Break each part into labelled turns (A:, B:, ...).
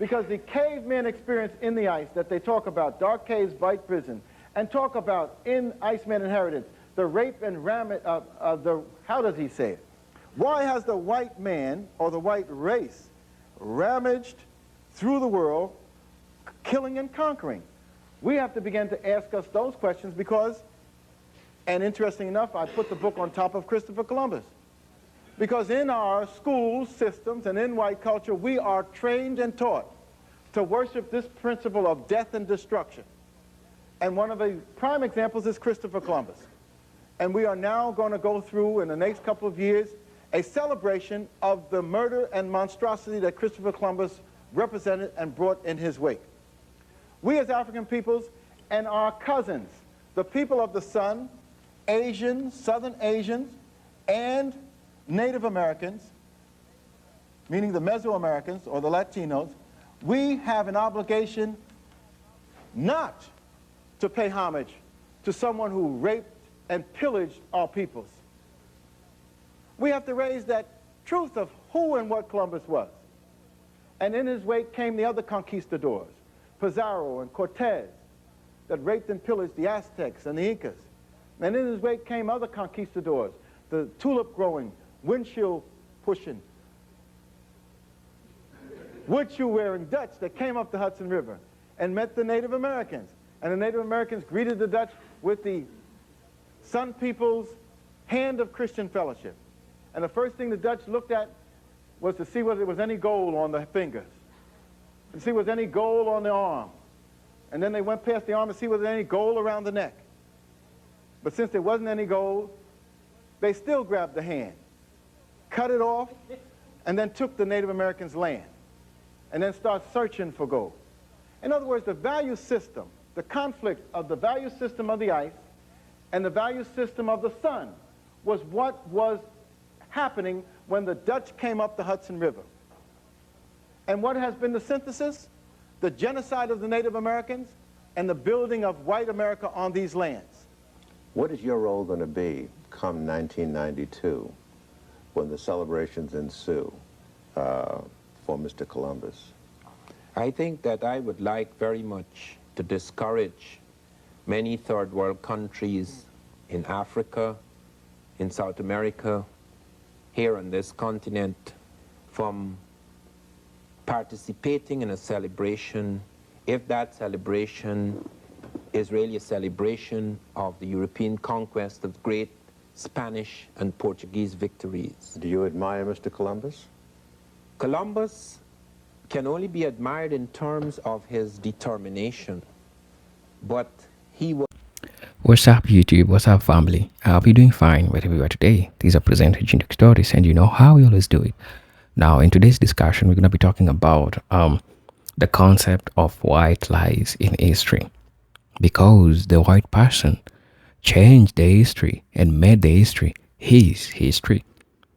A: Because the caveman experience in the ice that they talk about, dark caves, bright prison, and talk about in Iceman Inheritance, the rape and how does he say it? Why has the white man or the white race ramaged through the world, killing and conquering? We have to begin to ask us those questions because, and interesting enough, I put the book on top of Christopher Columbus. Because in our school systems and in white culture, we are trained and taught to worship this principle of death and destruction. And one of the prime examples is Christopher Columbus. And we are now going to go through, in the next couple of years, a celebration of the murder and monstrosity that Christopher Columbus represented and brought in his wake. We as African peoples and our cousins, the people of the sun, Asians, Southern Asians, and Native Americans, meaning the Mesoamericans or the Latinos, we have an obligation not to pay homage to someone who raped and pillaged our peoples. We have to raise that truth of who and what Columbus was. And in his wake came the other conquistadors, Pizarro and Cortez, that raped and pillaged the Aztecs and the Incas. And in his wake came other conquistadors, the tulip-growing, windshield-pushing, wood-shoe-wearing Dutch that came up the Hudson River and met the Native Americans. And the Native Americans greeted the Dutch with the Sun People's hand of Christian fellowship. And the first thing the Dutch looked at was to see whether there was any gold on the fingers, to see whether there was any gold on the arm. And then they went past the arm to see whether there was any gold around the neck. But since there wasn't any gold, they still grabbed the hand, cut it off, and then took the Native Americans' land, and then started searching for gold. In other words, the value system, the conflict of the value system of the ice and the value system of the sun was what was happening when the Dutch came up the Hudson River. And what has been the synthesis? The genocide of the Native Americans and the building of white America on these lands.
B: What is your role going to be come 1992 when the celebrations ensue for Mr. Columbus?
C: I think that I would like very much to discourage many third world countries in Africa, in South America, here on this continent, from participating in a celebration if that celebration is really a celebration of the European conquest of great Spanish and Portuguese victories.
B: Do you admire Mr. Columbus?
C: Columbus can only be admired in terms of his determination, but he was...
D: What's up, YouTube? What's up, family? I hope you're doing fine wherever you are today. These are presented Unique Stories, and you know how we always do it. Now, in today's discussion, we're going to be talking about the concept of white lies in history, because the white person changed the history and made the history his history,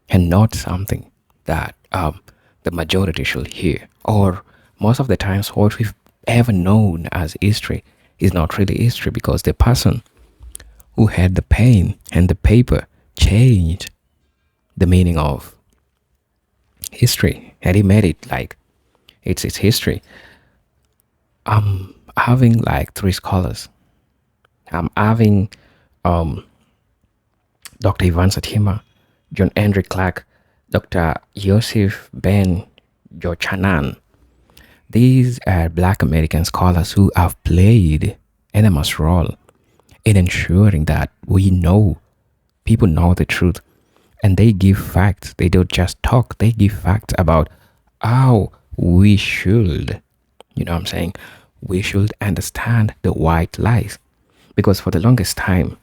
D: and not something that the majority should hear. Or most of the times, what we've ever known as history is not really history, because the person who had the pen and the paper changed the meaning of history, and he made it like it's history. I'm having like three scholars. I'm having Dr. Ivan Satima, John Henry Clarke, Dr. Joseph Ben Jochanan. These are Black American scholars who have played an enormous role in ensuring that we know, people know the truth, and they give facts. They don't just talk, they give facts about how we should, you know what I'm saying, we should understand the white lies. Because for the longest time,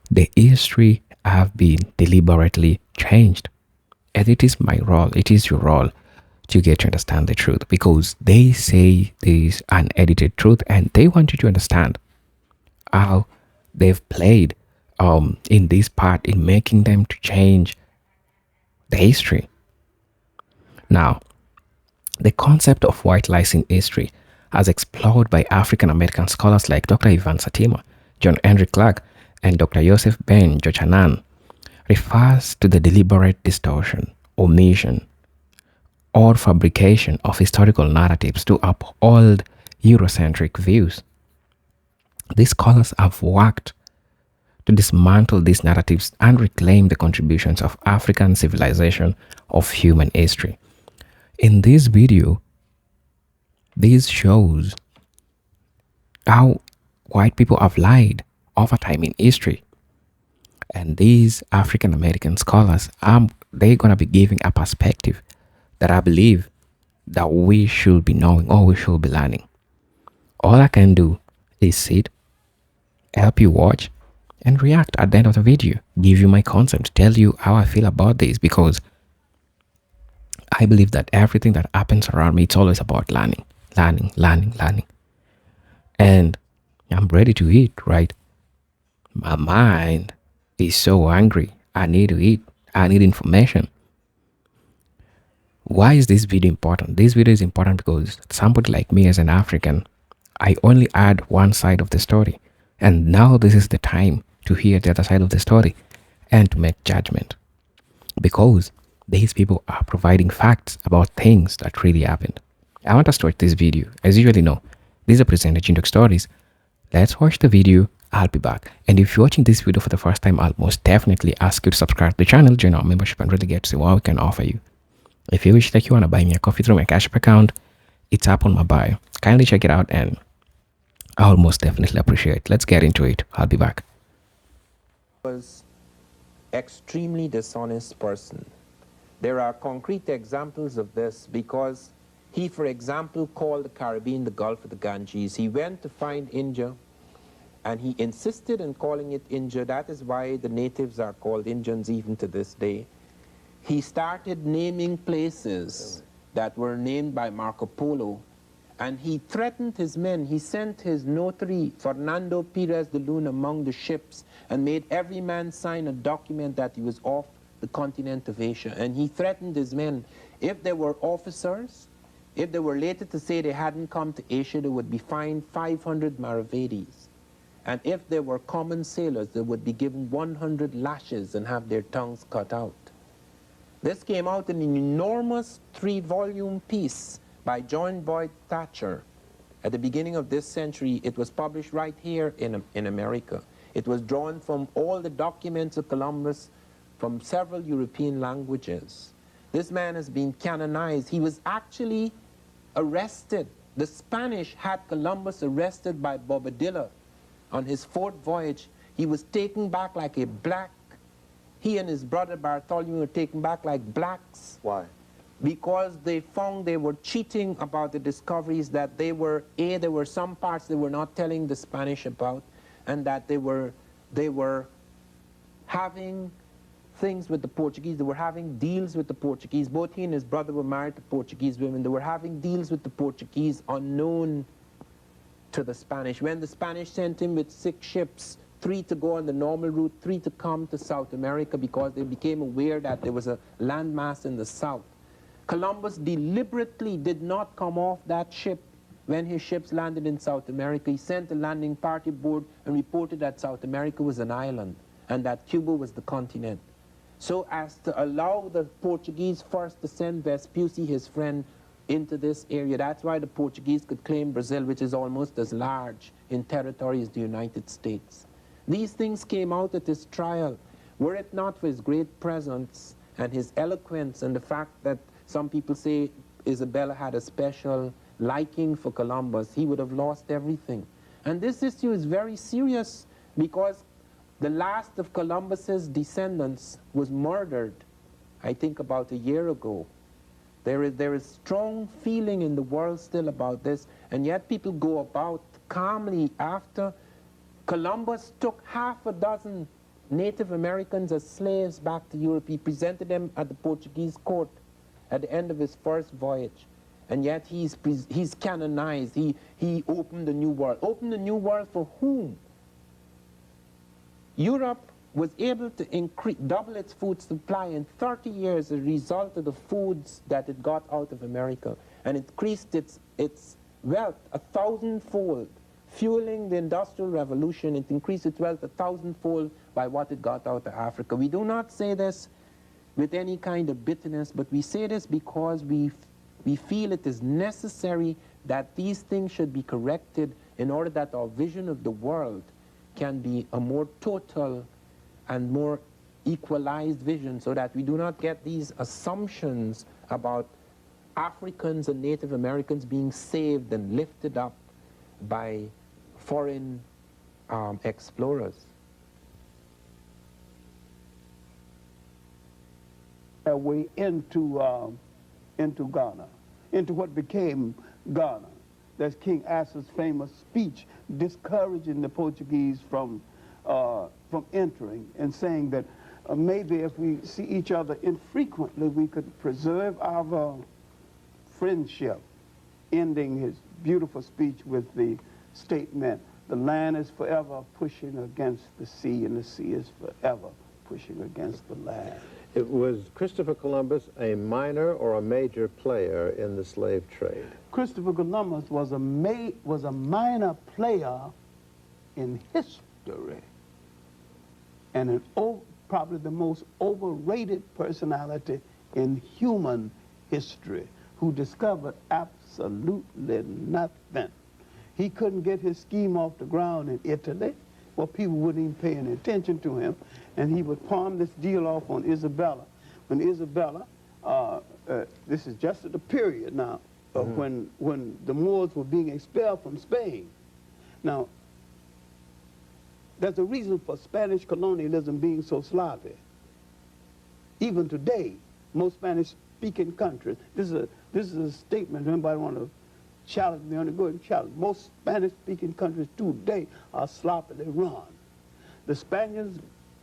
D: the history have been deliberately changed. And it is my role, it is your role to get to understand the truth, because they say there's an edited truth and they want you to understand how they've played in this part in making them to change the history. Now, the concept of white lies in history, as explored by African American scholars like Dr. Ivan Satima, John Henry Clarke, and Dr. Joseph Ben Jochanan, refers to the deliberate distortion, omission, or fabrication of historical narratives to uphold Eurocentric views. These scholars have worked to dismantle these narratives and reclaim the contributions of African civilization of human history. In this video, this shows how white people have lied over time in history. And these African American scholars, they're going to be giving a perspective that I believe that we should be knowing or we should be learning. All I can do is sit, help you watch, and react at the end of the video, give you my concept, tell you how I feel about this, because I believe that everything that happens around me, it's always about learning. And I'm ready to eat, right? My mind is so hungry. I need to eat. I need information. Why is this video important? This video is important because somebody like me as an African, I only heard one side of the story. And now this is the time to hear the other side of the story and to make judgment. Because these people are providing facts about things that really happened. I want us to watch this video. As you usually know, these are presented Chintok Stories. Let's watch the video. I'll be back. And if you're watching this video for the first time, I'll most definitely ask you to subscribe to the channel, join our membership, and really get to see what we can offer you. If you wish that you want to buy me a coffee through my Cash App account, it's up on my bio. Kindly check it out and I'll most definitely appreciate it. Let's get into it. I'll be back.
C: Was extremely dishonest person. There are concrete examples of this because he, for example, called the Caribbean the Gulf of the Ganges. He went to find India and he insisted on calling it India. That is why the natives are called Indians even to this day. He started naming places that were named by Marco Polo, and he threatened his men. He sent his notary, Fernando Perez de Luna, among the ships and made every man sign a document that he was off the continent of Asia. And he threatened his men, if they were officers, if they were later to say they hadn't come to Asia, they would be fined 500 maravedis. And if they were common sailors, they would be given 100 lashes and have their tongues cut out. This came out in an enormous 3-volume piece by John Boyd Thatcher. At the beginning of this century, it was published right here in America. It was drawn from all the documents of Columbus from several European languages. This man has been canonized. He was actually arrested. The Spanish had Columbus arrested by Bobadilla on his 4th voyage. He was taken back like a black. He and his brother Bartholomew were taken back like blacks.
B: Why?
C: Because they found they were cheating about the discoveries, that there were some parts they were not telling the Spanish about, and that they were having things with the Portuguese. They were having deals with the Portuguese. Both he and his brother were married to Portuguese women. They were having deals with the Portuguese unknown to the Spanish. When the Spanish sent him with 6 ships, 3 to go on the normal route, 3 to come to South America because they became aware that there was a landmass in the south. Columbus deliberately did not come off that ship when his ships landed in South America. He sent a landing party aboard and reported that South America was an island and that Cuba was the continent, so as to allow the Portuguese first to send Vespucci, his friend, into this area. That's why the Portuguese could claim Brazil, which is almost as large in territory as the United States. These things came out at his trial. Were it not for his great presence and his eloquence and the fact that some people say Isabella had a special liking for Columbus, he would have lost everything. And this issue is very serious because the last of Columbus's descendants was murdered, I think about a year ago. There is strong feeling in the world still about this, and yet people go about calmly after Columbus took half a dozen Native Americans as slaves back to Europe. He presented them at the Portuguese court at the end of his 1st voyage. And yet he's canonized. He opened a new world. Opened a new world for whom? Europe was able to double its food supply in 30 years as a result of the foods that it got out of America, and increased its wealth 1,000-fold. Fueling the Industrial Revolution, it increased its wealth 1,000-fold by what it got out of Africa. We do not say this with any kind of bitterness, but we say this because we feel it is necessary that these things should be corrected in order that our vision of the world can be a more total and more equalized vision, so that we do not get these assumptions about Africans and Native Americans being saved and lifted up by foreign explorers.
E: Our way into Ghana, into what became Ghana. That's King Assa's famous speech discouraging the Portuguese from entering, and saying that maybe if we see each other infrequently, we could preserve our friendship, ending his beautiful speech with the statement, the land is forever pushing against the sea, and the sea is forever pushing against the land.
B: It was Christopher Columbus a minor or a major player in the slave trade?
E: Christopher Columbus was a minor player in history, and probably the most overrated personality in human history, who discovered absolutely nothing. He couldn't get his scheme off the ground in Italy. Well, people wouldn't even pay any attention to him, and he would palm this deal off on Isabella. When Isabella, this is just at the period now, when the Moors were being expelled from Spain. Now, there's a reason for Spanish colonialism being so sloppy. Even today, most Spanish-speaking countries, this is a statement, if anybody want to challenge me on it, go ahead and challenge. Most Spanish-speaking countries today are sloppily run. The Spaniards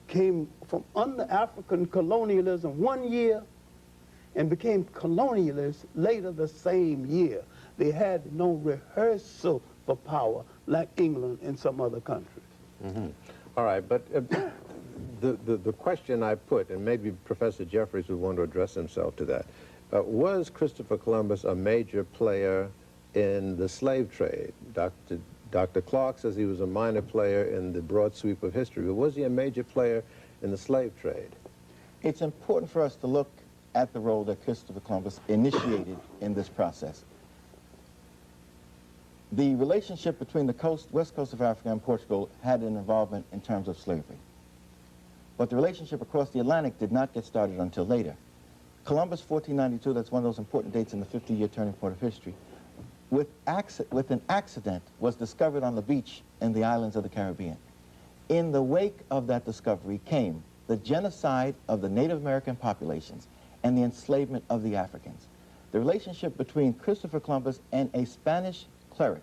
E: came from under African colonialism one year and became colonialists later the same year. They had no rehearsal for power like England and some other countries.
B: All right, but the question I put, and maybe Professor Jeffries would want to address himself to that, was Christopher Columbus a major player in the slave trade? Dr. Clarke says he was a minor player in the broad sweep of history, but was he a major player in the slave trade?
F: It's important for us to look at the role that Christopher Columbus initiated in this process. The relationship between the west coast of Africa and Portugal had an involvement in terms of slavery. But the relationship across the Atlantic did not get started until later. Columbus, 1492, that's one of those important dates in the 50-year turning point of history, with an accident, was discovered on the beach in the islands of the Caribbean. In the wake of that discovery came the genocide of the Native American populations and the enslavement of the Africans. The relationship between Christopher Columbus and a Spanish cleric,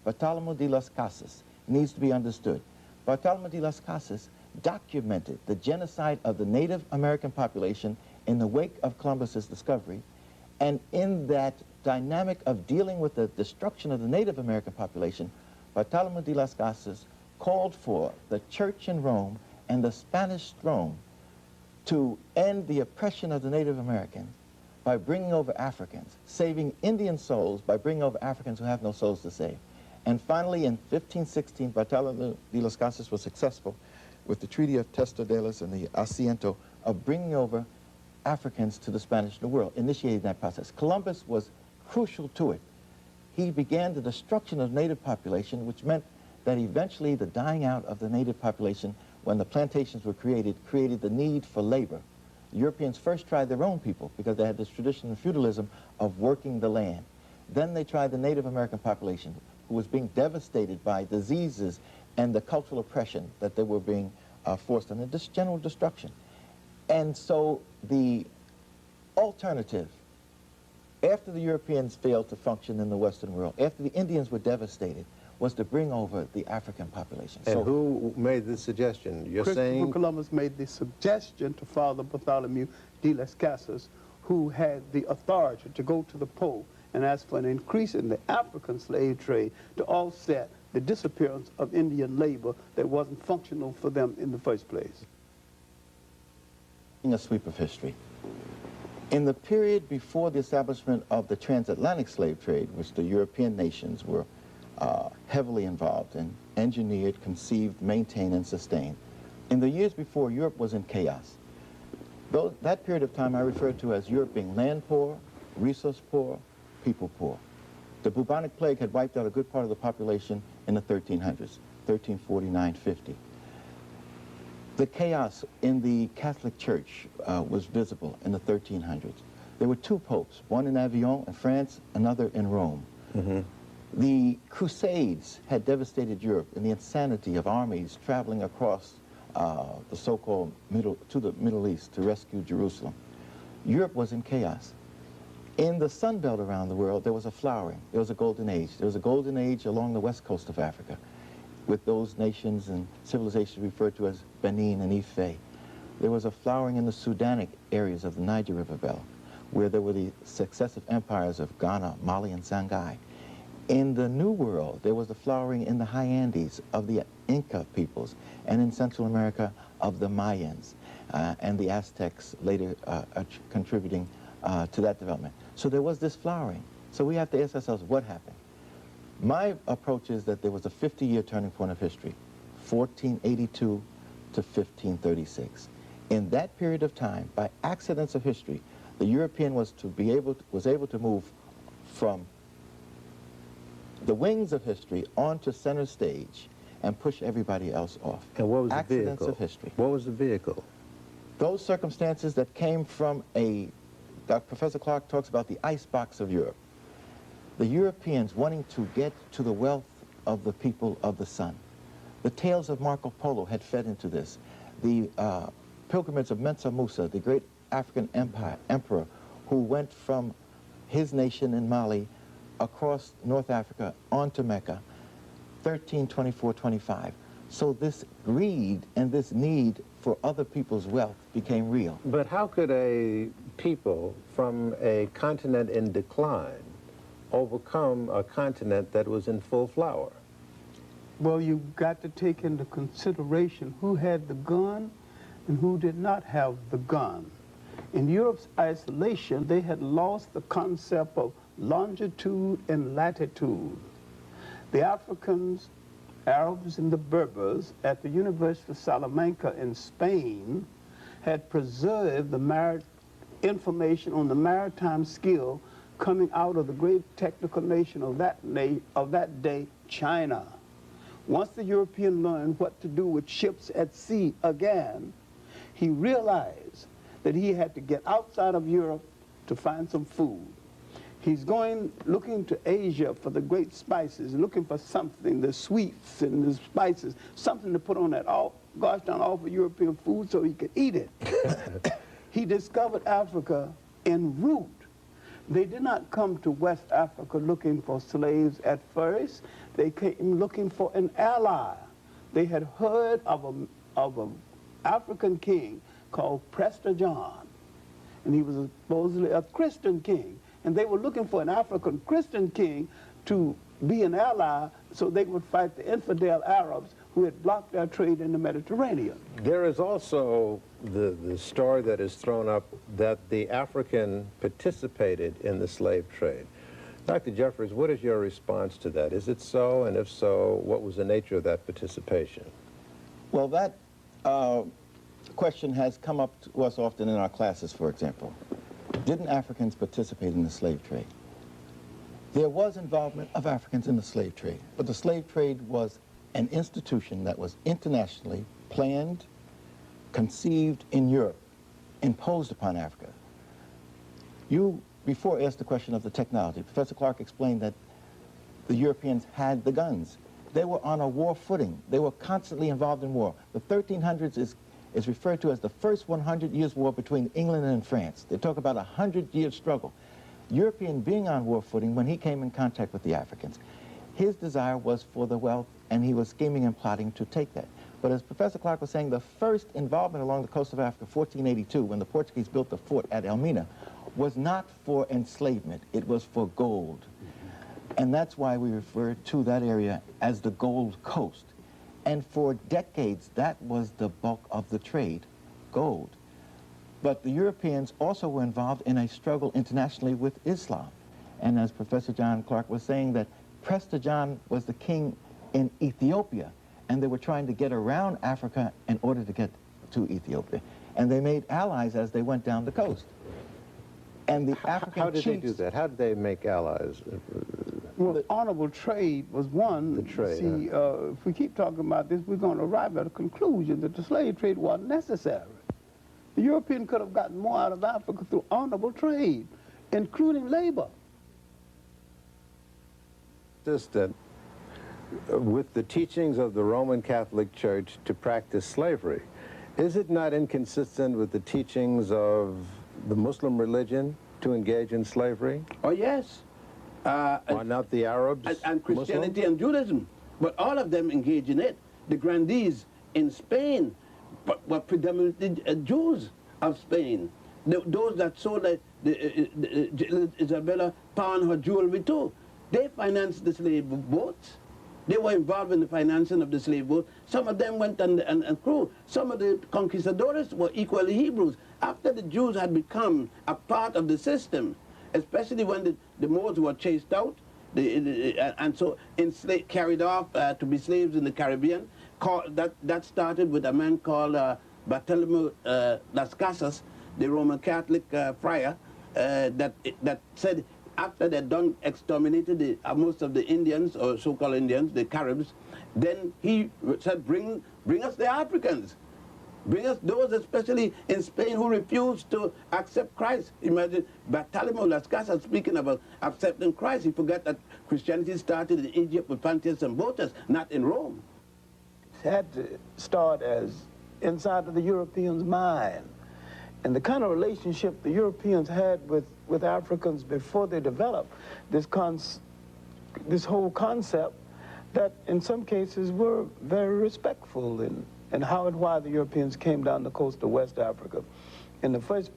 F: Bartolomé de las Casas, needs to be understood. Bartolomé de las Casas documented the genocide of the Native American population in the wake of Columbus's discovery, and in that dynamic of dealing with the destruction of the Native American population, Bartolomé de las Casas called for the church in Rome and the Spanish throne to end the oppression of the Native Americans by bringing over Africans, saving Indian souls by bringing over Africans who have no souls to save. And finally, in 1516, Bartolomé de las Casas was successful with the Treaty of Tordesillas and the Asiento of bringing over Africans to the Spanish New World, initiating that process. Columbus was crucial to it. He began the destruction of native population, which meant that eventually the dying out of the native population, when the plantations were created the need for labor. The Europeans first tried their own people because they had this tradition of feudalism of working the land. Then they tried the Native American population, who was being devastated by diseases and the cultural oppression that they were being forced under, this general destruction. And so the alternative, after the Europeans failed to function in the Western world, after the Indians were devastated, was to bring over the African population.
B: And
F: so
B: who made the suggestion? You're saying
E: Christopher Columbus made the suggestion to Father Bartholomew de las Casas, who had the authority to go to the Pope and ask for an increase in the African slave trade to offset the disappearance of Indian labor that wasn't functional for them in the first place.
F: a sweep of history. In the period before the establishment of the transatlantic slave trade, which the European nations were heavily involved in, engineered, conceived, maintained, and sustained, in the years before, Europe was in chaos. That period of time I refer to as Europe being land poor, resource poor, people poor. The bubonic plague had wiped out a good part of the population in the 1300s, 1349-50. The chaos in the Catholic Church was visible in the 1300s. There were two popes, one in Avignon in France, another in Rome.
B: Mm-hmm.
F: The Crusades had devastated Europe in the insanity of armies traveling across the so-called Middle East to rescue Jerusalem. Europe was in chaos. In the Sun Belt around the world, there was a flowering. There was a golden age. There was a golden age along the west coast of Africa with those nations and civilizations referred to as Benin and Ife. There was a flowering in the Sudanic areas of the Niger River Belt, where there were the successive empires of Ghana, Mali, and Songhai. In the New World, there was the flowering in the high Andes of the Inca peoples, and in Central America of the Mayans, and the Aztecs later contributing to that development. So there was this flowering. So we have to ask ourselves, what happened? My approach is that there was a 50-year turning point of history, 1482 to 1536. In that period of time, by accidents of history, the European was able to move from the wings of history onto center stage and push everybody else off.
B: And what was the
F: accidents
B: vehicle?
F: Of history.
B: What was the vehicle?
F: Those circumstances that came from Professor Clarke talks about the icebox of Europe. The Europeans wanting to get to the wealth of the people of the sun. The tales of Marco Polo had fed into this. The pilgrimage of Mensa Musa, the great African emperor who went from his nation in Mali across North Africa onto Mecca, 1324-25. So this greed and this need for other people's wealth became real.
B: But how could a people from a continent in decline overcome a continent that was in full flower?
E: Well, you've got to take into consideration who had the gun and who did not have the gun. In Europe's isolation, they had lost the concept of longitude and latitude. The Africans, Arabs, and the Berbers at the University of Salamanca in Spain had preserved the information on the maritime skill coming out of the great technical nation of that day, China. Once the European learned what to do with ships at sea again, he realized that he had to get outside of Europe to find some food. He's looking to Asia for the great spices, looking for something, the sweets and the spices, something to put on that gosh darn awful European food so he could eat it. He discovered Africa en route. They did not come to West Africa looking for slaves at first. They came looking for an ally. They had heard of an African king called Prester John, and he was supposedly a Christian king. And they were looking for an African Christian king to be an ally so they would fight the infidel Arabs who had blocked their trade in the Mediterranean.
B: There is also the story that is thrown up that the African participated in the slave trade. Dr. Jeffries, what is your response to that? Is it so? And if so, what was the nature of that participation?
F: Well, that question has come up to us often in our classes, for example. Didn't Africans participate in the slave trade? There was involvement of Africans in the slave trade, but the slave trade was an institution that was internationally planned, conceived in Europe, imposed upon Africa. You before asked the question of the technology. Professor Clarke explained that the Europeans had the guns. They were on a war footing. They were constantly involved in war. The 1300s is referred to as the first 100 years war between England and France. They talk about a 100-year struggle. European being on war footing when he came in contact with the Africans. His desire was for the wealth, and he was scheming and plotting to take that. But as Professor Clarke was saying, the first involvement along the coast of Africa, 1482, when the Portuguese built the fort at Elmina, was not for enslavement, it was for gold. And that's why we refer to that area as the Gold Coast. And for decades, that was the bulk of the trade, gold. But the Europeans also were involved in a struggle internationally with Islam. And as Professor John Clarke was saying, that Prester John was the king in Ethiopia, and they were trying to get around Africa in order to get to Ethiopia. and they made allies as they went down the coast. And the African
B: How did they
F: chiefs,
B: do that? How did they make allies?
E: Well, honorable trade was one.
B: The trade,
E: See, if we keep talking about this, we're going to arrive at a conclusion that the slave trade wasn't necessary. The European could have gotten more out of Africa through honorable trade, including labor.
B: Just that with the teachings of the Roman Catholic Church to practice slavery, is it not inconsistent with the teachings of the Muslim religion to engage in slavery?
G: Oh, yes.
B: Why not the Arabs?
G: And Christianity
B: Muslim?
G: and Judaism. But all of them engage in it. The grandees in Spain were predominantly Jews of Spain. Those that sold Isabella pawned her jewelry too. They financed the slave boats. They were involved in the financing of the slave boats. Some of them went and crew. Some of the conquistadores were equally Hebrews. After the Jews had become a part of the system, especially when the Moors were chased out, and so carried off to be slaves in the Caribbean. That started with a man called Bartolomé Las Casas, the Roman Catholic friar, that said after they'd done exterminated most of the Indians, or so-called Indians, the Caribs, then he said, bring us the Africans. Bring us those, especially in Spain, who refused to accept Christ. Imagine Bartolomé Las Casas speaking about accepting Christ. He forgot that Christianity started in Egypt with Pontius and Botus, not in Rome.
E: It had to start as inside of the Europeans' mind. And the kind of relationship the Europeans had with Africans before they developed this whole concept that in some cases were very respectful in how and why the Europeans came down the coast of West Africa in the first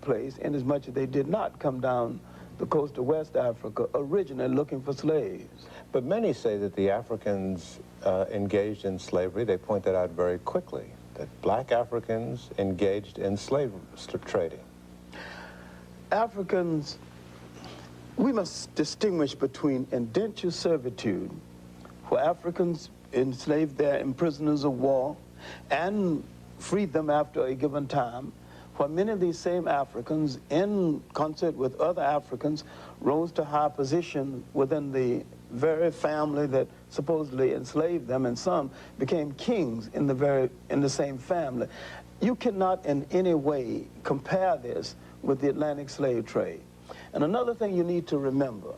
E: place, inasmuch as they did not come down the coast of West Africa originally looking for slaves.
B: But many say that the Africans engaged in slavery. They point that out very quickly, that black Africans engaged in slave trading.
E: Africans, we must distinguish between indentured servitude, where Africans enslaved their prisoners of war and freed them after a given time, where many of these same Africans, in concert with other Africans, rose to high position within the very family that supposedly enslaved them, and some became kings in the same family. You cannot in any way compare this with the Atlantic slave trade. And another thing you need to remember,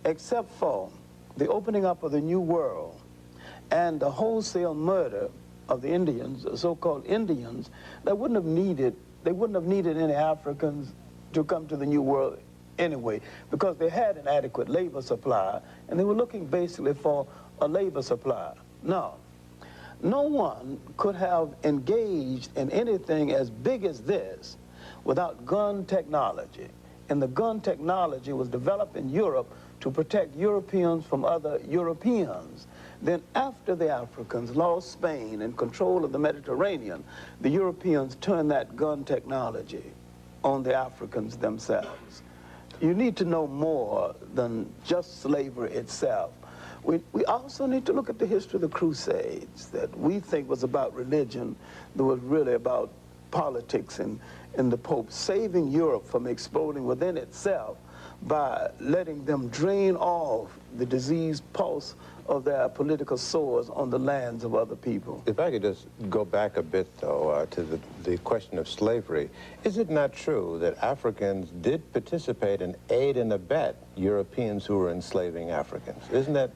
E: except for the opening up of the New World and the wholesale murder of the Indians, the so-called Indians, they wouldn't have needed any Africans to come to the New World anyway, because they had an adequate labor supply, and they were looking basically for a labor supply. Now, no one could have engaged in anything as big as this without gun technology. And the gun technology was developed in Europe to protect Europeans from other Europeans. Then after the Africans lost Spain and control of the Mediterranean, the Europeans turned that gun technology on the Africans themselves. You need to know more than just slavery itself. We also need to look at the history of the Crusades that we think was about religion, that was really about politics and the Pope saving Europe from exploding within itself by letting them drain off the diseased pulse of their political sores on the lands of other people.
B: If I could just go back a bit, though, to the question of slavery, is it not true that Africans did participate and aid and abet Europeans who were enslaving Africans? Isn't that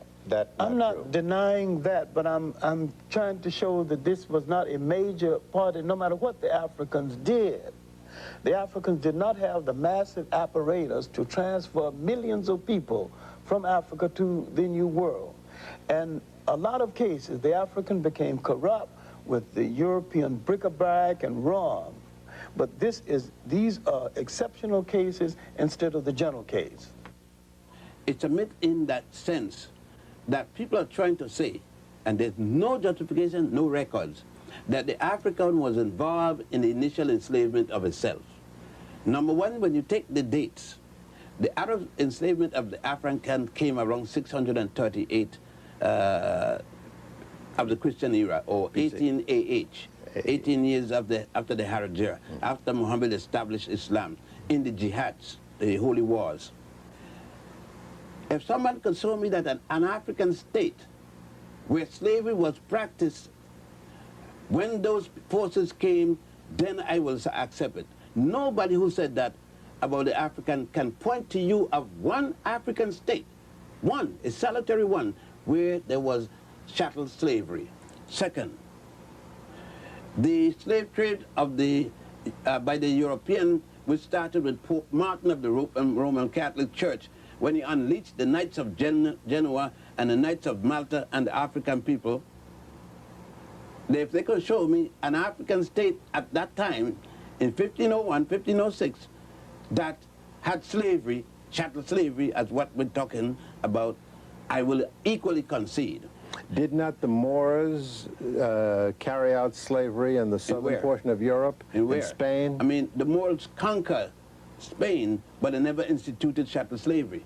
E: I'm not
B: true?
E: denying that, but I'm trying to show that this was not a major part, and no matter what the Africans did. The Africans did not have the massive apparatus to transfer millions of people from Africa to the New World. And a lot of cases, the African became corrupt with the European bric-a-brac and rum. But these are exceptional cases instead of the general case.
G: It's a myth in that sense that people are trying to say, and there's no justification, no records, that the African was involved in the initial enslavement of itself. Number one, when you take the dates, the Arab enslavement of the African came around 638 of the Christian era, or 18 AH. 18 years after the Hijra, after Muhammad established Islam in the jihads, the holy wars. If someone could show me that an African state where slavery was practiced, when those forces came, then I will accept it. Nobody who said that about the African can point to you of one African state, one, a solitary one, where there was chattel slavery. Second, the slave trade of by the European, which started with Pope Martin of the Roman Catholic Church, when he unleashed the Knights of Genoa and the Knights of Malta and the African people. If they could show me an African state at that time, in 1501, 1506, that had slavery, chattel slavery, as what we're talking about, I will equally concede.
B: Did not the Moors carry out slavery in the southern portion of Europe, in Spain?
G: I mean, the Moors conquered Spain, but they never instituted chattel slavery.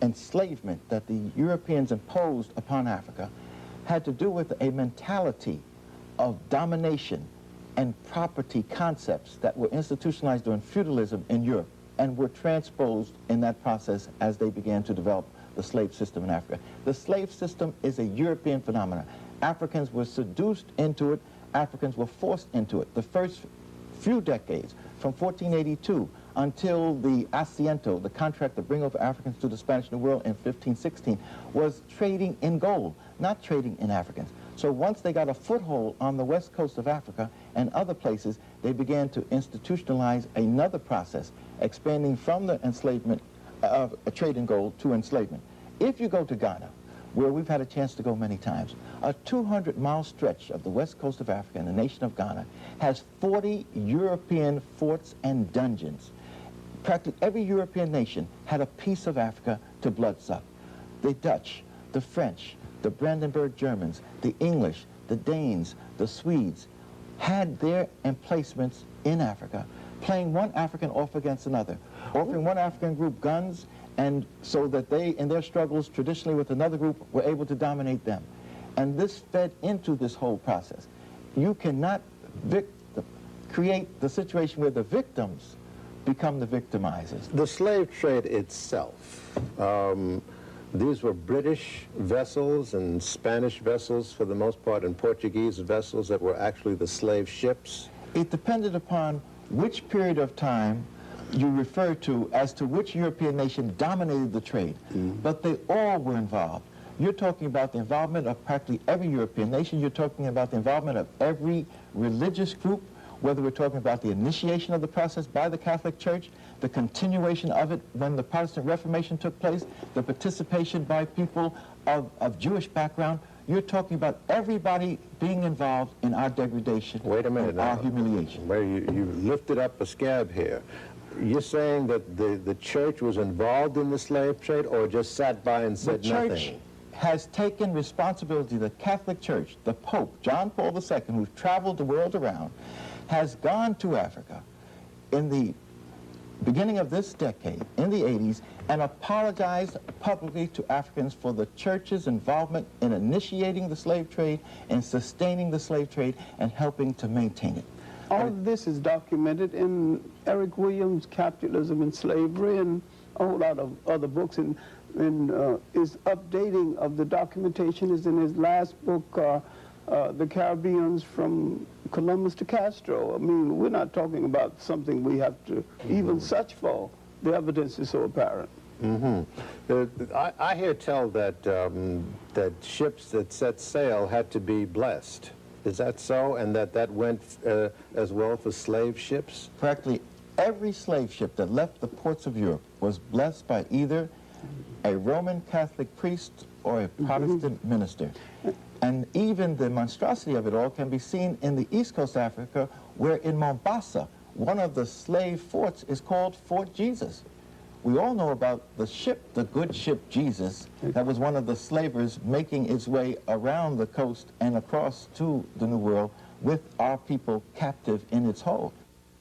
F: Enslavement that the Europeans imposed upon Africa had to do with a mentality of domination and property concepts that were institutionalized during feudalism in Europe and were transposed in that process as they began to develop the slave system in Africa. The slave system is a European phenomenon. Africans were seduced into it. Africans were forced into it. The first few decades, from 1482 until the Asiento, the contract to bring over Africans to the Spanish New World in 1516, was trading in gold, not trading in Africans. So once they got a foothold on the west coast of Africa and other places, they began to institutionalize another process, expanding from the enslavement of a trade in gold to enslavement. If you go to Ghana, where we've had a chance to go many times, a 200-mile stretch of the west coast of Africa and the nation of Ghana has 40 European forts and dungeons. Practically every European nation had a piece of Africa to bloodsuck. The Dutch, the French, the Brandenburg Germans, the English, the Danes, the Swedes had their emplacements in Africa, playing one African off against another, offering one African group guns, and so that they, in their struggles traditionally with another group, were able to dominate them. And this fed into this whole process. You cannot create the situation where the victims become the victimizers.
B: The slave trade itself, these were British vessels and Spanish vessels for the most part, and Portuguese vessels that were actually the slave ships?
F: It depended upon which period of time you refer to as to which European nation dominated the trade. But they all were involved. You're talking about the involvement of practically every European nation. You're talking about the involvement of every religious group, whether we're talking about the initiation of the process by the Catholic Church, the continuation of it when the Protestant Reformation took place, the participation by people of Jewish background. You're talking about everybody being involved in our degradation.
B: Wait a minute now.
F: Our humiliation.
B: Where you lifted up a scab here. You're saying that the church was involved in the slave trade or just sat by and said nothing?
F: The church has taken responsibility. The Catholic Church, the Pope, John Paul II, who's traveled the world around, has gone to Africa in the beginning of this decade, in the 80s, and apologized publicly to Africans for the church's involvement in initiating the slave trade and sustaining the slave trade and helping to maintain it.
E: All of this is documented in Eric Williams' Capitalism and Slavery and a whole lot of other books. And his updating of the documentation is in his last book, The Caribbeans from Columbus to Castro. I mean, we're not talking about something we have to even search for. The evidence is so apparent.
B: I hear tell that that ships that set sail had to be blessed. Is that so? And that went as well for slave ships?
F: Practically every slave ship that left the ports of Europe was blessed by either a Roman Catholic priest or a Protestant minister. And even the monstrosity of it all can be seen in the East Coast of Africa, where in Mombasa, one of the slave forts is called Fort Jesus. We all know about the ship, the good ship Jesus, that was one of the slavers making its way around the coast and across to the New World with our people captive in its hold.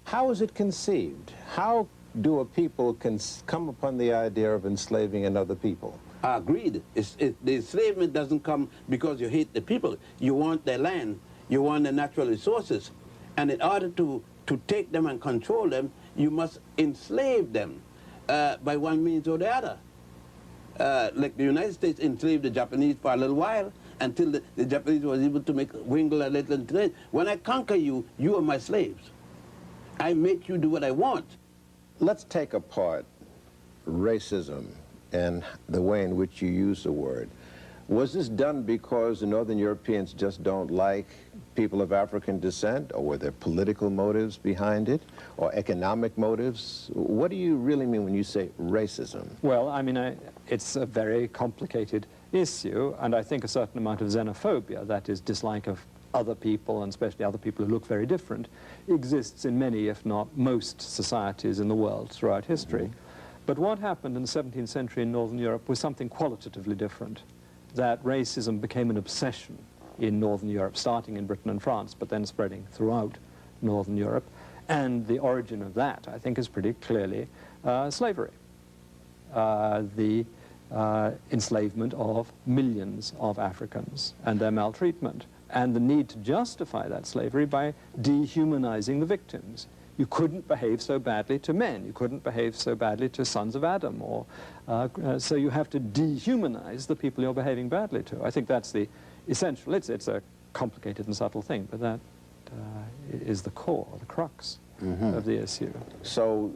B: How is it conceived? How do a people come upon the idea of enslaving another people?
G: Agreed. The enslavement doesn't come because you hate the people. You want their land. You want their natural resources. And in order to take them and control them, you must enslave them by one means or the other. Like the United States enslaved the Japanese for a little while until the Japanese was able to wiggle a little trade. When I conquer you, you are my slaves. I make you do what I want.
B: Let's take apart racism and the way in which you use the word. Was this done because the Northern Europeans just don't like people of African descent, or were there political motives behind it, or economic motives? What do you really mean when you say racism?
H: Well, I mean, it's a very complicated issue, and I think a certain amount of xenophobia, that is dislike of other people, and especially other people who look very different, exists in many, if not most, societies in the world throughout history. But what happened in the 17th century in Northern Europe was something qualitatively different. That racism became an obsession in Northern Europe, starting in Britain and France, but then spreading throughout Northern Europe. And the origin of that, I think, is pretty clearly slavery. The enslavement of millions of Africans and their maltreatment, and the need to justify that slavery by dehumanizing the victims. You couldn't behave so badly to men. You couldn't behave so badly to sons of Adam. Or, so you have to dehumanize the people you're behaving badly to. I think that's the essential. It's a complicated and subtle thing, but that is the core, the crux of the issue.
B: So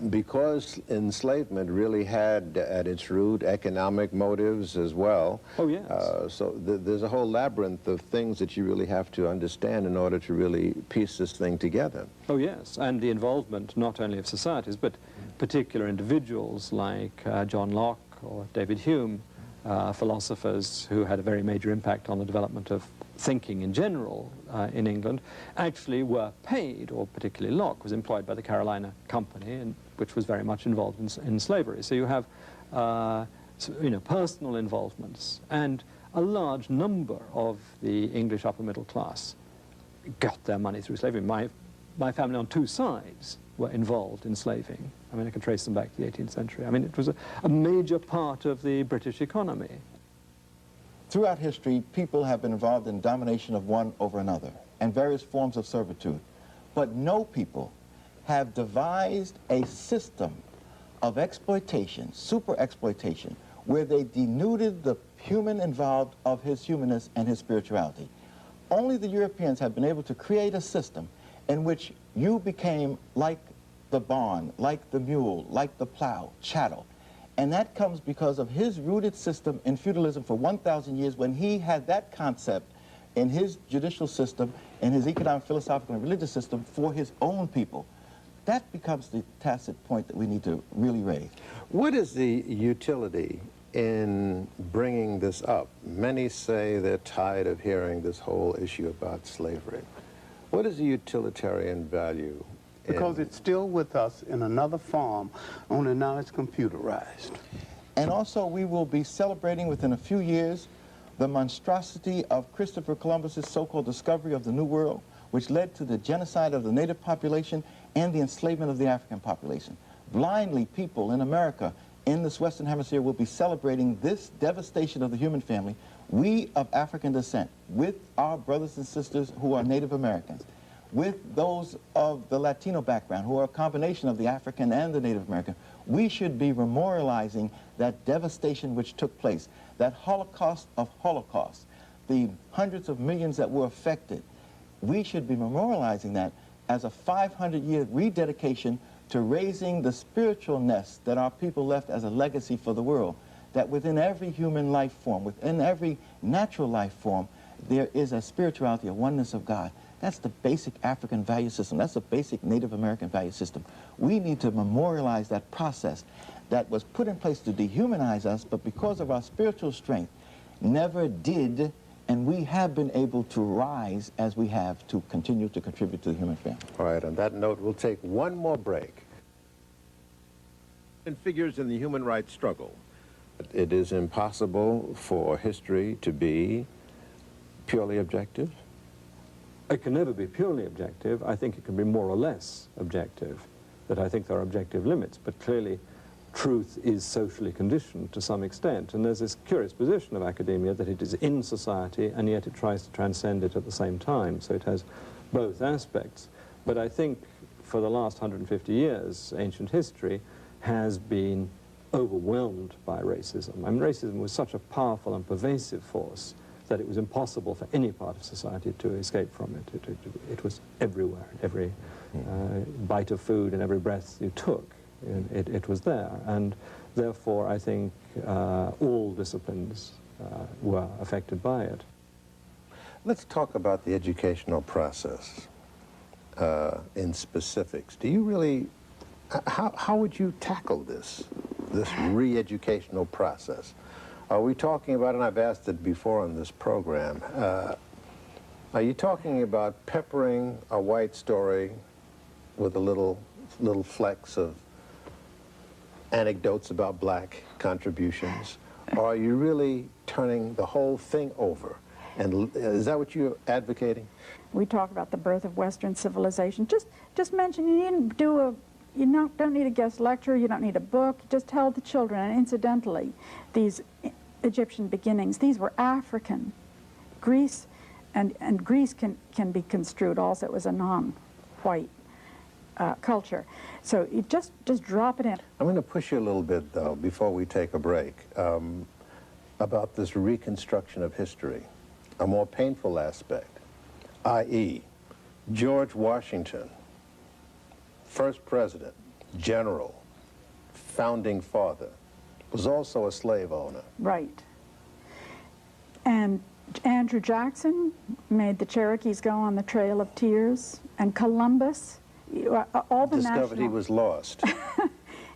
B: because enslavement really had at its root economic motives as well.
H: Oh, yes.
B: So there's a whole labyrinth of things that you really have to understand in order to really piece this thing together.
H: Oh, yes, and the involvement not only of societies, but particular individuals like John Locke or David Hume, philosophers who had a very major impact on the development of thinking in general in England, actually were paid, or particularly Locke was employed by the Carolina Company, which was very much involved in slavery. So you have personal involvements, and a large number of the English upper middle class got their money through slavery. My family on two sides were involved in slaving. I mean, I can trace them back to the 18th century. I mean, it was a major part of the British economy.
F: Throughout history, people have been involved in domination of one over another and various forms of servitude. But no people have devised a system of exploitation, super exploitation, where they denuded the human involved of his humanness and his spirituality. Only the Europeans have been able to create a system in which you became like the barn, like the mule, like the plow, chattel. And that comes because of his rooted system in feudalism for 1,000 years, when he had that concept in his judicial system, in his economic, philosophical, and religious system for his own people. That becomes the tacit point that we need to really raise.
B: What is the utility in bringing this up? Many say they're tired of hearing this whole issue about slavery. What is the utilitarian value?
E: Because it's still with us in another form, only now it's computerized.
F: And also we will be celebrating within a few years the monstrosity of Christopher Columbus's so-called discovery of the New World, which led to the genocide of the native population and the enslavement of the African population. Blindly, people in America, in this Western Hemisphere, will be celebrating this devastation of the human family, we of African descent, with our brothers and sisters who are Native Americans, with those of the Latino background, who are a combination of the African and the Native American. We should be memorializing that devastation which took place, that Holocaust of Holocausts, the hundreds of millions that were affected. We should be memorializing that as a 500-year rededication to raising the spiritual nest that our people left as a legacy for the world, that within every human life form, within every natural life form, there is a spirituality, a oneness of God. That's the basic African value system. That's the basic Native American value system. We need to memorialize that process that was put in place to dehumanize us, but because of our spiritual strength, never did, and we have been able to rise as we have to continue to contribute to the human family.
B: All right, on that note, we'll take one more break. And figures in the human rights struggle. It is impossible for history to be purely objective.
H: It can never be purely objective. I think it can be more or less objective. that I think there are objective limits, but clearly truth is socially conditioned to some extent, and there's this curious position of academia that it is in society and yet it tries to transcend it at the same time, so it has both aspects. But I think for the last 150 years, ancient history has been overwhelmed by racism. I mean, racism was such a powerful and pervasive force that it was impossible for any part of society to escape from it. It was everywhere, every bite of food and every breath you took. It was there, and therefore I think all disciplines were affected by it.
B: Let's talk about the educational process in specifics. Do you really, how would you tackle this re-educational process? Are we talking about, and I've asked it before on this program, are you talking about peppering a white story with a little flecks of anecdotes about black contributions? Or are you really turning the whole thing over? And is that what you're advocating?
I: We talk about the birth of Western civilization. Just mention, you needn't do don't need a guest lecture, you don't need a book, just tell the children. And incidentally, these Egyptian beginnings, these were African. Greece, and Greece can be construed also as a non-white culture. So you just drop it in.
B: I'm going to push you a little bit, though, before we take a break, about this reconstruction of history, a more painful aspect, i.e., George Washington, first president, general, founding father, was also a slave owner.
I: Right. And Andrew Jackson made the Cherokees go on the Trail of Tears, and Columbus, all the
B: discovered he was lost.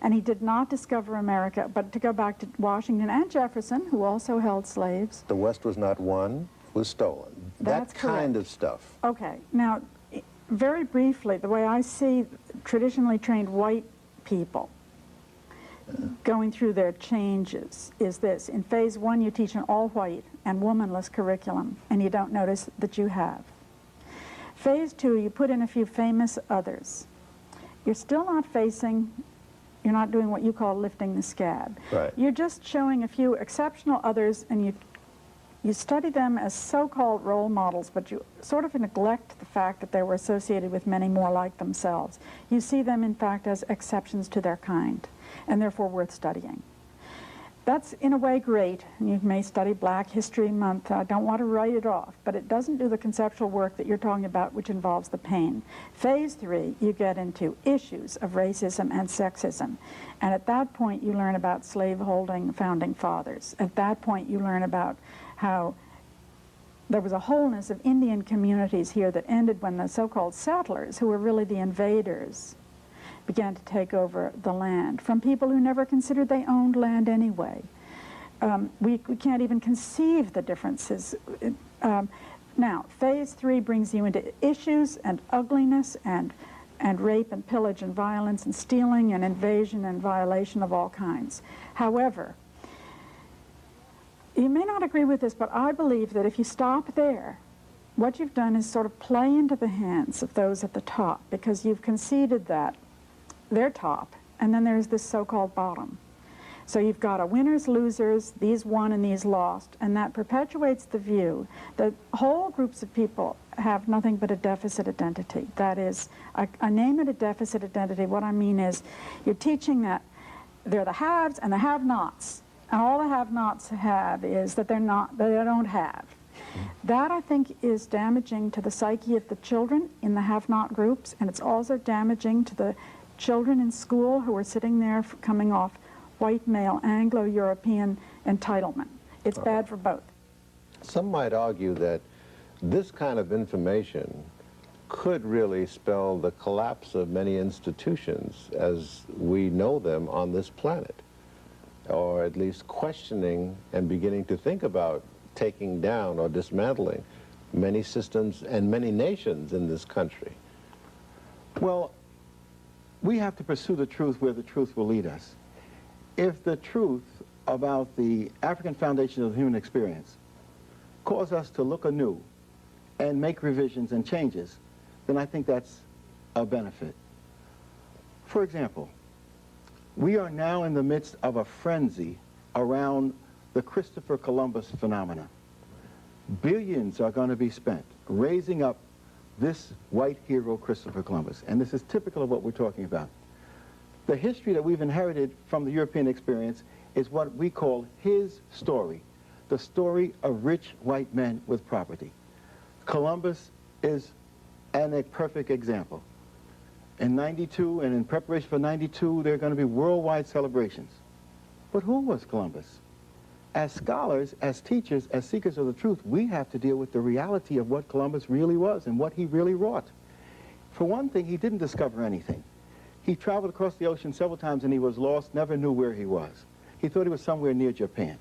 I: And he did not discover America, but to go back to Washington and Jefferson, who also held slaves.
B: The West was not won, was stolen.
I: That's
B: that kind
I: correct.
B: of stuff.
I: Okay, now, very briefly, the way I see traditionally trained white people going through their changes is this. In phase one, you teach an all-white and womanless curriculum, and you don't notice that you have. Phase two, you put in a few famous others. You're still not you're not doing what you call lifting the scab.
B: Right.
I: You're just showing a few exceptional others, and you study them as so-called role models, but you sort of neglect the fact that they were associated with many more like themselves. You see them, in fact, as exceptions to their kind, and therefore worth studying. That's, in a way, great. You may study Black History Month. I don't want to write it off, but it doesn't do the conceptual work that you're talking about, which involves the pain. Phase three, you get into issues of racism and sexism. And at that point, you learn about slaveholding founding fathers. At that point, you learn about how there was a wholeness of Indian communities here that ended when the so-called settlers, who were really the invaders, began to take over the land from people who never considered they owned land anyway. We can't even conceive the differences. Now, phase three brings you into issues and ugliness and rape and pillage and violence and stealing and invasion and violation of all kinds. However, you may not agree with this, but I believe that if you stop there, what you've done is sort of play into the hands of those at the top, because you've conceded that they're top, and then there's this so-called bottom. So you've got a winners, losers, these won and these lost, and that perpetuates the view that whole groups of people have nothing but a deficit identity. That is, a name and a deficit identity. What I mean is, you're teaching that they're the haves and the have-nots, and all the have-nots have is that they don't have. That, I think, is damaging to the psyche of the children in the have-not groups, and it's also damaging to the children in school who are sitting there coming off white male Anglo-European entitlement. It's bad for both.
B: Some might argue that this kind of information could really spell the collapse of many institutions as we know them on this planet, or at least questioning and beginning to think about taking down or dismantling many systems and many nations in this country.
F: Well, we have to pursue the truth where the truth will lead us. If the truth about the African foundation of the human experience cause us to look anew and make revisions and changes, then I think that's a benefit. For example, we are now in the midst of a frenzy around the Christopher Columbus phenomena. Billions are going to be spent raising up this white hero, Christopher Columbus. And this is typical of what we're talking about. The history that we've inherited from the European experience is what we call his story, the story of rich white men with property. Columbus is a perfect example. In 92, and in preparation for 92, there are going to be worldwide celebrations. But who was Columbus? As scholars, as teachers, as seekers of the truth, we have to deal with the reality of what Columbus really was and what he really wrought. For one thing, he didn't discover anything. He traveled across the ocean several times and he was lost, never knew where he was. He thought he was somewhere near Japan.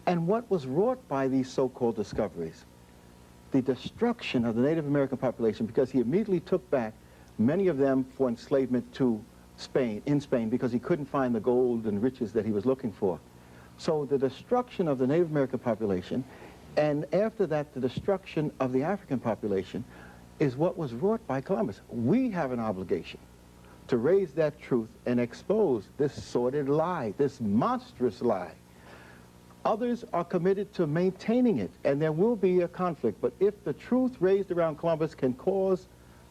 F: And what was wrought by these so-called discoveries? The destruction of the Native American population, because he immediately took back many of them for enslavement to Spain, in Spain, because he couldn't find the gold and riches that he was looking for. So the destruction of the Native American population, and after that the destruction of the African population, is what was wrought by Columbus. We have an obligation to raise that truth and expose this sordid lie, this monstrous lie. Others are committed to maintaining it, and there will be a conflict. But if the truth raised around Columbus can cause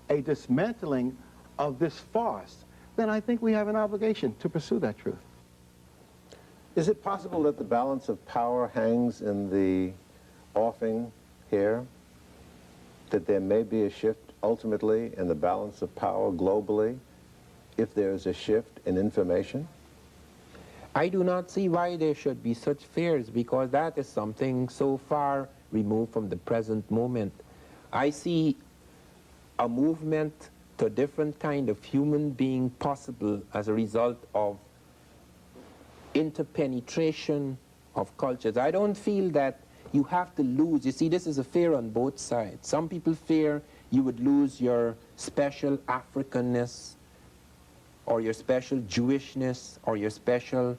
F: a dismantling of this farce, then I think we have an obligation to pursue that truth.
B: Is it possible that the balance of power hangs in the offing here? That there may be a shift ultimately in the balance of power globally if there is a shift in information?
C: I do not see why there should be such fears, because that is something so far removed from the present moment. I see a movement to a different kind of human being possible as a result of interpenetration of cultures. I don't feel that you have to lose. You see, this is a fear on both sides. Some people fear you would lose your special Africanness, or your special Jewishness, or your special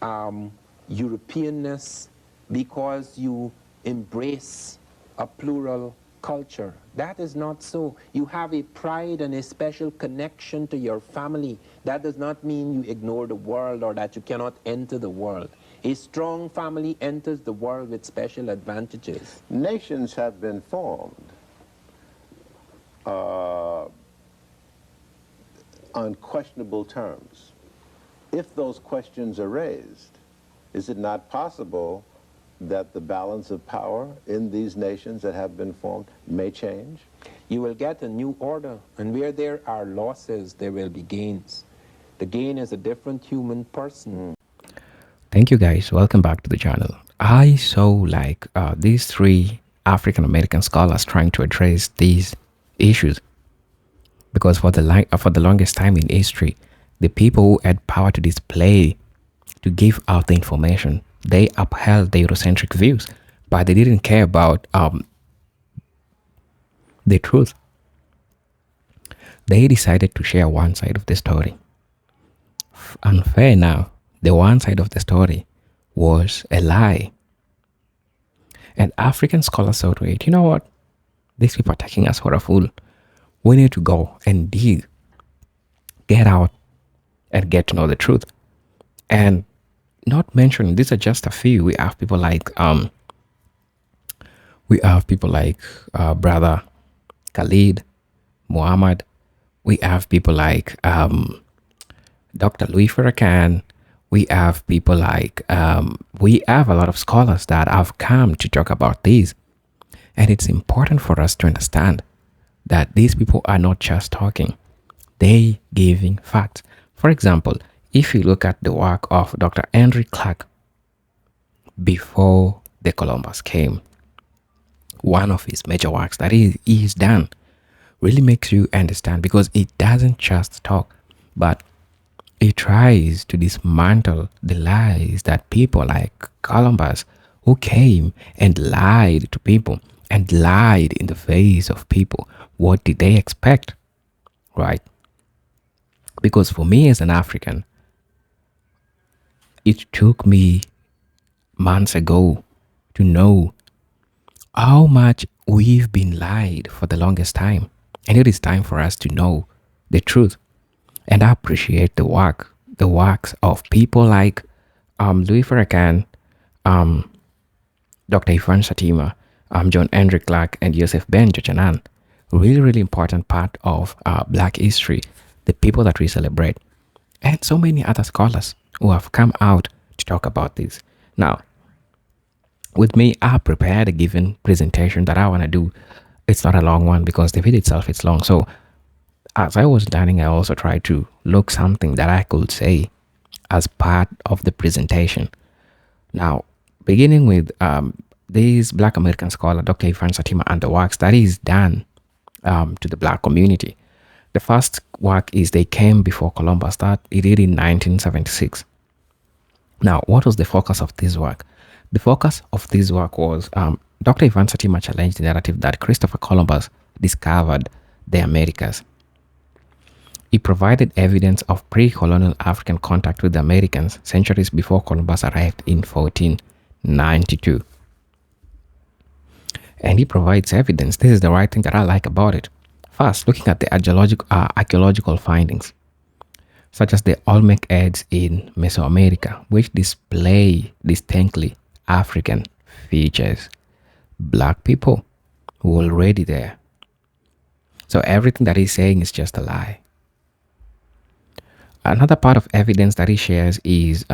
C: Europeanness, because you embrace a plural culture. That is not so. You have a pride and a special connection to your family. That does not mean you ignore the world or that you cannot enter the world. A strong family enters the world with special advantages.
B: Nations have been formed on questionable terms. If those questions are raised, is it not possible that the balance of power in these nations that have been formed may change?
C: You will get a new order, and where there are losses, there will be gains. The gain is a different human person.
D: Thank you guys, welcome back to the channel. I so like these three African American scholars trying to address these issues, because for the longest time in history, the people who had power to display, to give out the information, they upheld the Eurocentric views, but they didn't care about the truth. They decided to share one side of the story. Unfair now, the one side of the story was a lie. And African scholars said to it, you know what? These people are taking us for a fool. We need to go and dig, get out, and get to know the truth. And not mentioning, these are just a few. We have people like Brother Khalid, Muhammad. We have people like Dr. Louis Farrakhan. We have people like, we have a lot of scholars that have come to talk about these. And it's important for us to understand that these people are not just talking. They giving facts. For example, if you look at the work of Dr. Clarke before the Columbus came, one of his major works that he's done really makes you understand, because it doesn't just talk, but it tries to dismantle the lies that people like Columbus, who came and lied to people and lied in the face of people. What did they expect, right? Because for me as an African, it took me months ago to know how much we've been lied for the longest time. And it is time for us to know the truth. And I appreciate the works of people like Louis Farrakhan, um, Dr. Ivan Satima, John Henry Clarke, and Joseph Ben Jochanan. Really, really important part of Black history, the people that we celebrate, and so many other scholars who have come out to talk about this. Now, with me, I prepared a given presentation that I want to do. It's not a long one because the video itself is long. So as I was learning, I also tried to look something that I could say as part of the presentation. Now, beginning with this Black American scholar, Dr. Ivan Satima, and the works that he's done to the Black community. The first work is They Came Before Columbus, that he did in 1976. Now, what was the focus of this work? The focus of this work was Dr. Ivan Satima challenged the narrative that Christopher Columbus discovered the Americas. He provided evidence of pre-colonial African contact with the Americans centuries before Columbus arrived in 1492. And he provides evidence. This is the right thing that I like about it. First, looking at the archaeological findings, such as the Olmec heads in Mesoamerica, which display distinctly African features. Black people who were already there. So everything that he's saying is just a lie. Another part of evidence that he shares is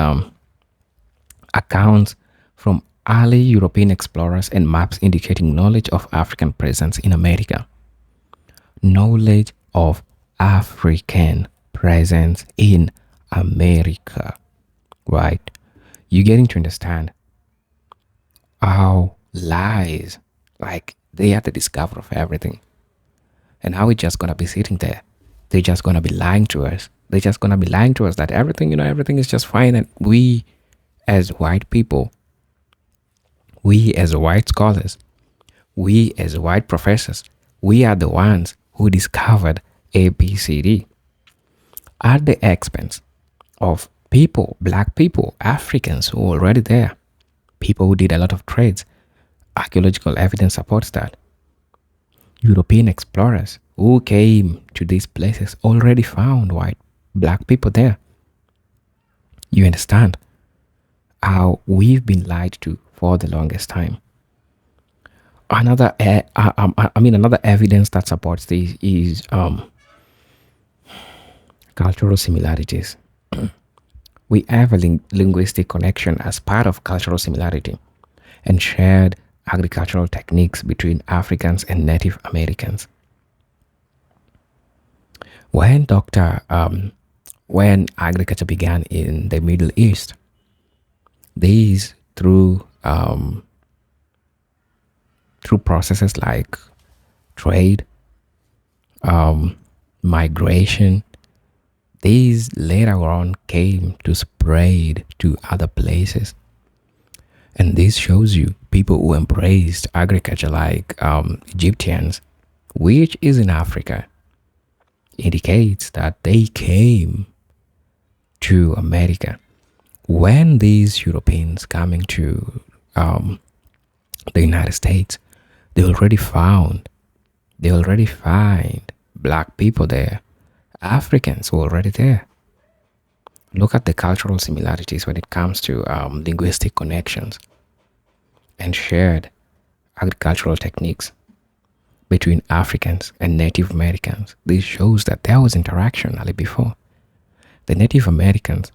D: accounts from early European explorers and maps indicating knowledge of African presence in America. Knowledge of African presence in America, right? You're getting to understand how lies, like they are the discoverer of everything. And how we're just going to be sitting there. They're just going to be lying to us. They're just going to be lying to us that everything, everything is just fine. And we as white people, we as white scholars, we as white professors, we are the ones who discovered ABCD at the expense of people, Black people, Africans who were already there, people who did a lot of trades. Archaeological evidence supports that. European explorers who came to these places already found Black people there. You understand how we've been lied to for the longest time. Another evidence that supports this is cultural similarities. We have a linguistic connection as part of cultural similarity and shared agricultural techniques between Africans and Native Americans. When agriculture began in the Middle East, these through processes like trade, migration, these later on came to spread to other places. And this shows you people who embraced agriculture like Egyptians, which is in Africa, indicates that they came to America. When these Europeans coming to the United States, they already find Black people there. Africans were already there. Look at the cultural similarities when it comes to linguistic connections and shared agricultural techniques between Africans and Native Americans. This shows that there was interaction early before. The Native Americans,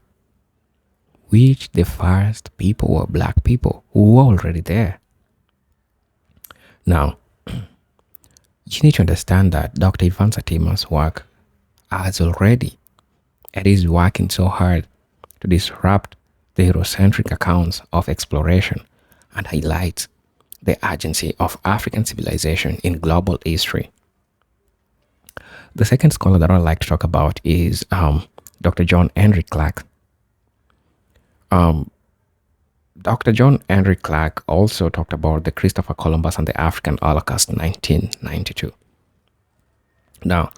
D: which the first people were Black people who were already there. Now, you need to understand that Dr. Ivan Satima's work has already, and is working so hard to disrupt the Eurocentric accounts of exploration and highlights the urgency of African civilization in global history. The second scholar that I'd like to talk about is Dr. John Henry Clarke. Dr. John Henry Clarke also talked about the Christopher Columbus and the African Holocaust in 1992. Now,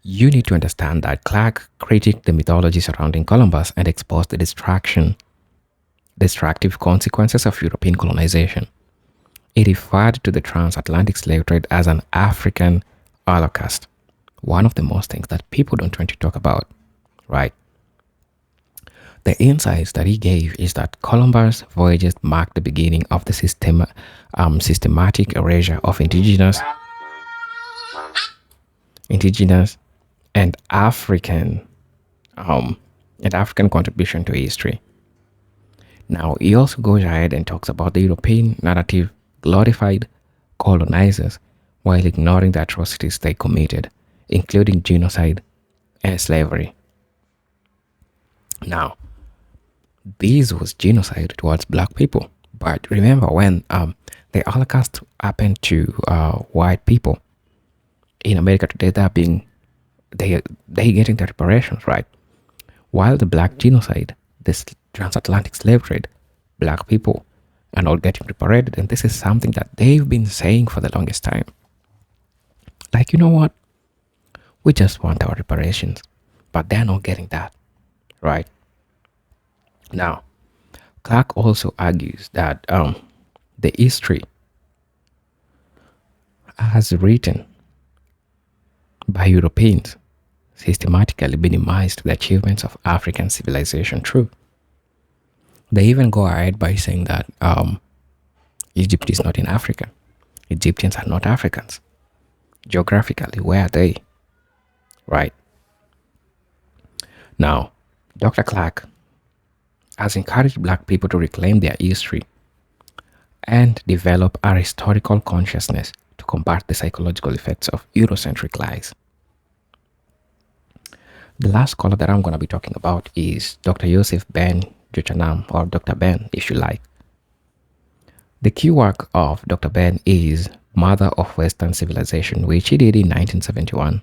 D: you need to understand that Clarke critiqued the mythology surrounding Columbus and exposed the destructive consequences of European colonization. He referred to the transatlantic slave trade as an African Holocaust, one of the most things that people don't want to talk about, right? The insights that he gave is that Columbus voyages marked the beginning of the systematic erasure of indigenous and African contribution to history. Now, he also goes ahead and talks about the European narrative glorified colonizers while ignoring the atrocities they committed, including genocide and slavery. Now, this was genocide towards black people. But remember, when the Holocaust happened to white people in America today, they getting the reparations, right? While the black genocide, this transatlantic slave trade, black people are not getting reparated, and this is something that they've been saying for the longest time. Like, you know what? We just want our reparations, but they're not getting that, right? Now, Clarke also argues that the history as written by Europeans systematically minimized the achievements of African civilization. True. They even go ahead by saying that Egypt is not in Africa. Egyptians are not Africans. Geographically, where are they? Right. Now, Dr. Clarke has encouraged black people to reclaim their history and develop a historical consciousness to combat the psychological effects of Eurocentric lies. The last scholar that I'm going to be talking about is Dr. Joseph Ben Jochanam, or Dr. Ben, if you like. The key work of Dr. Ben is Mother of Western Civilization, which he did in 1971.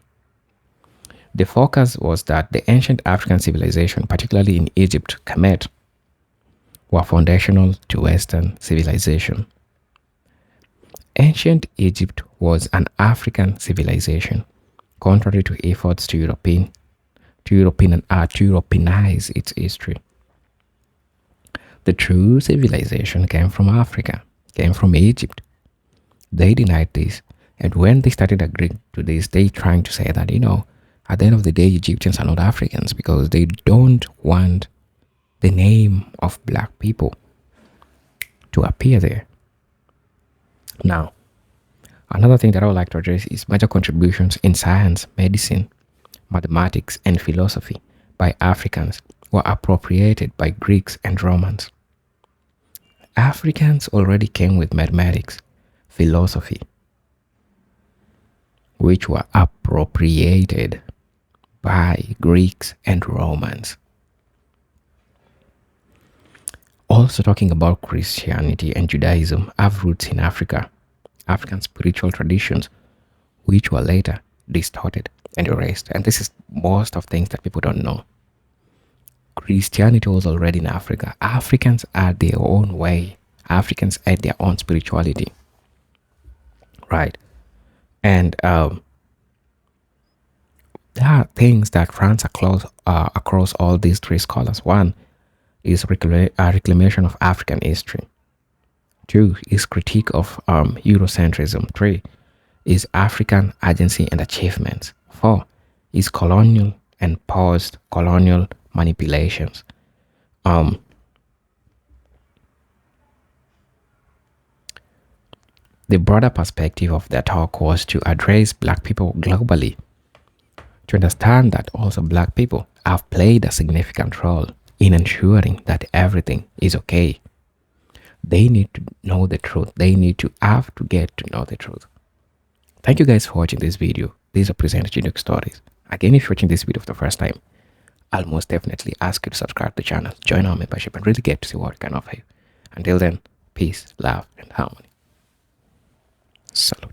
D: The focus was that the ancient African civilization, particularly in Egypt, Kemet, were foundational to Western civilization. Ancient Egypt was an African civilization, contrary to efforts to Europeanize its history. The true civilization came from Africa, came from Egypt. They denied this, and when they started agreeing to this, they trying to say that, you know, at the end of the day, Egyptians are not Africans because they don't want the name of black people to appear there. Now, another thing that I would like to address is major contributions in science, medicine, mathematics, and philosophy by Africans were appropriated by Greeks and Romans. Africans already came with mathematics, philosophy, which were appropriated by Greeks and Romans. Also talking about Christianity and Judaism have roots in Africa, African spiritual traditions, which were later distorted and erased. And this is most of things that people don't know. Christianity was already in Africa. Africans had their own way. Africans had their own spirituality. Right. And there are things that runs across all these three scholars. One is reclamation of African history. Two is critique of Eurocentrism. Three is African agency and achievements. Four is colonial and post-colonial manipulations. The broader perspective of their talk was to address black people globally, to understand that also black people have played a significant role in ensuring that everything is okay. They need to know the truth. They need to have to get to know the truth. Thank you guys for watching this video. These are Present Unique Stories. Again, if you're watching this video for the first time, I'll most definitely ask you to subscribe to the channel, join our membership, and really get to see what we can offer you. Until then, peace, love, and harmony. Salute.